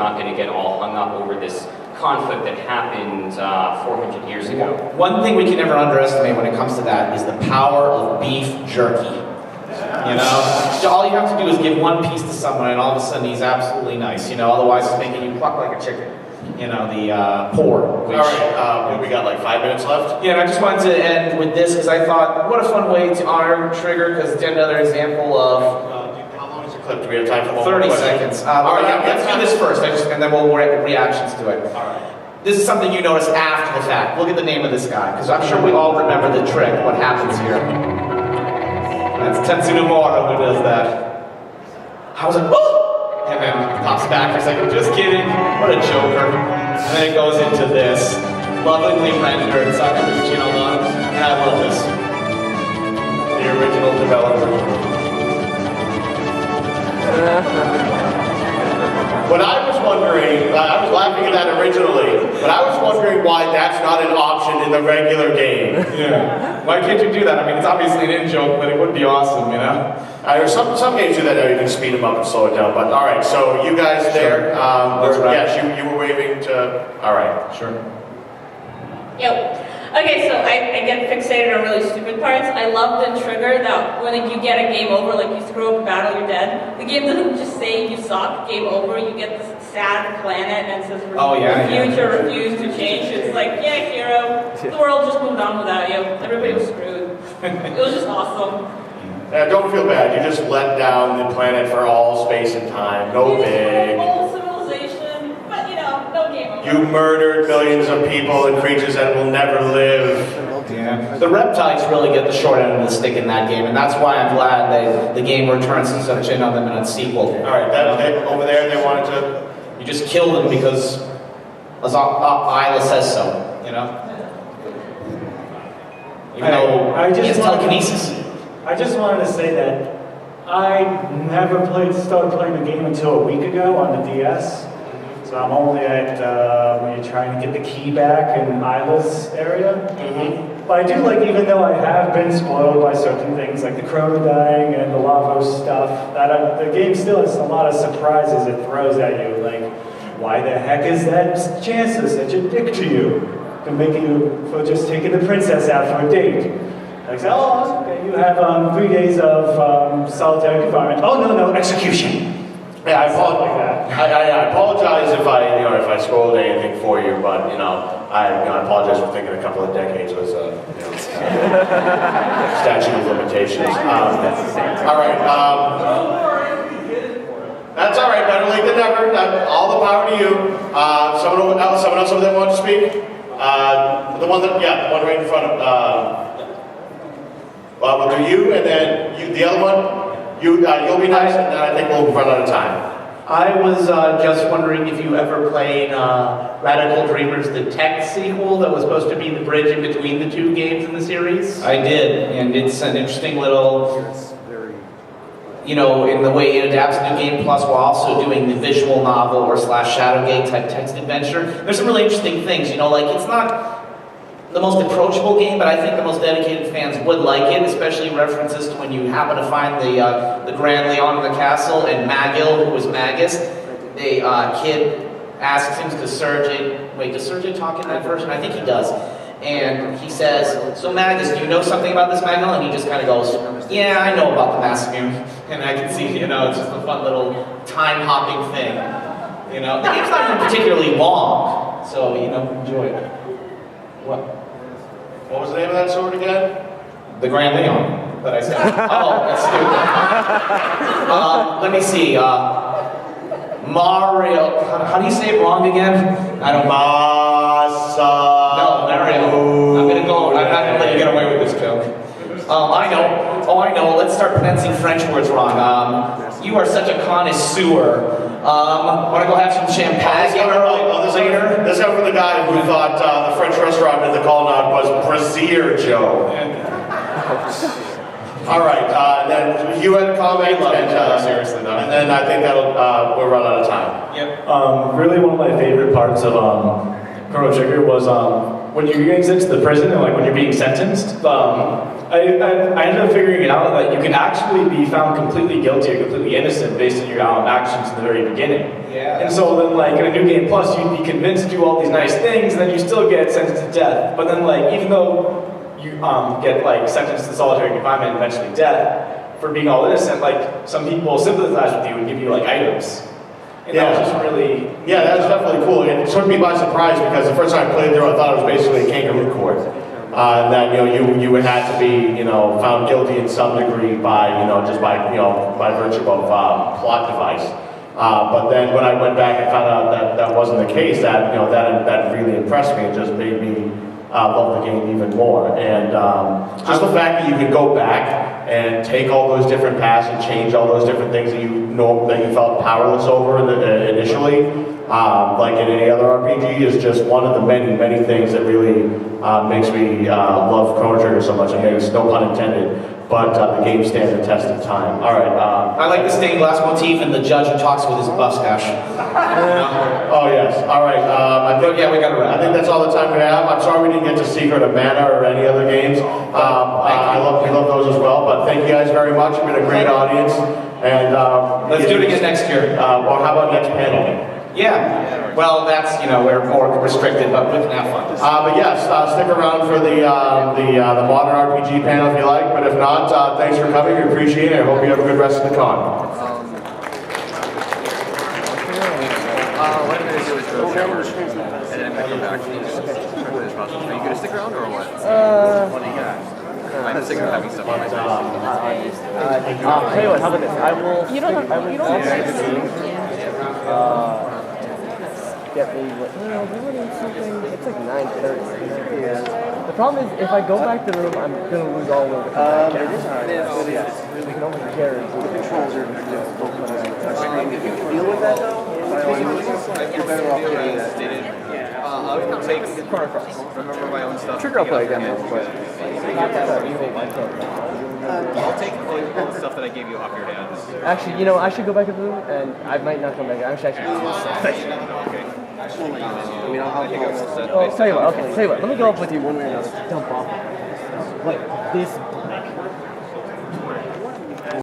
not going to get all hung up over this conflict that happened 400 years ago. One thing we can never underestimate when it comes to that is the power of beef jerky. You know, all you have to do is give one piece to someone, and all of a sudden he's absolutely nice. You know, otherwise it's making you cluck like a chicken. You know, the pork. All right, we got like 5 minutes left. Yeah, and I just wanted to end with this because I thought, what a fun way to honor Trigger, because it's another example of. How long is the clip? Do we have time for one 30 more seconds. All right, yeah, let's do this first, and then we'll get reactions to it. All right. This is something you notice after the fact. Look at the name of this guy, because I'm sure we all remember the trick, what happens here. That's Tetsuya Nomura who does that. I was like, whoa! And then pops back for a second, just kidding. What a joker. And then it goes into this. Lovingly rendered Sakaguchi no Lan. And I love this. The original developer. What I was wondering, I was laughing at that originally, but I was wondering why that's not an option in the regular game. Yeah. Why can't you do that? I mean, it's obviously an in-joke, but it would be awesome, you know? There's some games do that now, you can speed them up and slow it down, but all right, so you guys there, yes, you were waving to, all right. Sure. Yep. Okay, so I get fixated on really stupid parts. I love the trigger that when you get a game over, like you screw up a battle, you're dead. The game doesn't just say you suck, game over. You get this sad planet and it says refuse or refuse to change. It's like, yeah, hero, the world just moved on without you. Everybody was screwed. It was just awesome. Don't feel bad, you just let down the planet for all space and time, no big. Civilization, but you know, no game over. You murdered millions of people and creatures that will never live. Yeah. The reptiles really get the short end of the stick in that game, and that's why I'm glad the game returns to such in on them in its sequel. All right, over there they wanted to. You just kill them because Isla says so. You know. Even though he has telekinesis. I just wanted to say that I never started playing the game until a week ago on the DS. So I'm only at when you're trying to get the key back in Isla's area. Mm-hmm. But I do like, even though I have been spoiled by certain things like the Chrono dying and the Lavos stuff, that the game still has a lot of surprises it throws at you. Like, why the heck is that Chancellor such a dick to you? For making you, for just taking the princess out for a date. Like, oh, okay, you have 3 days of solitary confinement. Oh, no, execution. Yeah, I apologize if I spoiled anything for you, but I apologize for thinking a couple of decades was statute of limitations. All right, that's all right. Better late than never. All the power to you. Someone else over there want to speak? The one right in front of. We'll do you, and then the other one. You'll be nice, and then I think we'll run out of time. I was just wondering if you ever played Radical Dreamers, the tech sequel that was supposed to be the bridge in between the two games in the series? I did, and it's an interesting little, in the way it adapts to New Game Plus while also doing the visual novel or / Shadowgate type text adventure. There's some really interesting things, like it's not the most approachable game, but I think the most dedicated fans would like it, especially references to when you happen to find the Grand Leon in the castle and Magil, who was Magus. The kid asks him, does Sergei talk in that version? I think he does. And he says, so Magus, do you know something about this Magil? And he just kind of goes, yeah, I know about the Mass Mume. And I can see, it's just a fun little time-hopping thing. The game's not even particularly long, so, enjoy it. What was the name of that sword again? The Grand Leon, that I said. Oh, that's stupid. Let me see. Mario. How do you say it wrong again? I don't know. Masa. No, Mario. I'm not gonna let you get away with this joke. I know. Oh, I know. Let's start pronouncing French words wrong. You are such a connoisseur. Want to go have some champagne later? This is for the guy who thought the French restaurant in the Colonnade was Brazier Joe. All right, then you had a comment, seriously though. And then I think we'll run out of time. Yep. Really, one of my favorite parts of Chrono Trigger was when you exit the prison and when you're being sentenced. I ended up figuring it out that you can actually be found completely guilty or completely innocent based on your actions in the very beginning. Yeah. And so then, like, in a New Game Plus, you'd be convinced to do all these nice things, and then you still get sentenced to death. But then, like, even though you get, like, sentenced to solitary confinement and eventually death for being all innocent, like, some people sympathize with you and give you, like, items. And that was just really... Yeah, that's definitely cool. It took me by surprise because the first time I played through, I thought it was basically a kangaroo court. And that, you had to be, found guilty in some degree by, just by virtue of plot device. But then when I went back and found out that that wasn't the case, that really impressed me. It just made me love the game even more. And just the fact that you could go back and take all those different paths and change all those different things that you felt powerless over initially, like in any other RPG, is just one of the many, many things that really makes me love Chrono Trigger so much. I mean, no pun intended. But the game stands the test of time. All right. I like the stained glass motif and the judge who talks with his mustache. Oh yes. All right. We got to wrap. I think that's all the time we have. I'm sorry we didn't get to Secret of Mana or any other games. We love those as well. But thank you guys very much. You've been a great audience. And let's do it again next year. Or how about next panel? Yeah. Well, that's we're more restricted, but we can have fun. But yes, stick around for the modern RPG panel if you like. But if not, thanks for coming. We appreciate it. I hope you have a good rest of the con. What I'm going to do is go shower, and then I'm going to come back as quickly as possible. Are you going to stick around or what? What do you got? I'm sick of having stuff on my face. I'll tell you what, how about this? I will... You don't have to... Get me what? No, we're doing something. It's like 9:30. Yeah. The problem is, if I go back to the room, I'm gonna lose all of it. We can only share it. The controls are if you can deal with that though, you're better off doing that. I'll take remember my own stuff. Trigger I'll play again, but I'll take all the stuff that I gave you off your hands. Actually, I should go back to the room, and I might not come back. Actually, Okay. I mean, I'll tell you what. Okay, tell you what. Let me go up with you one way or another. Dump off. Like this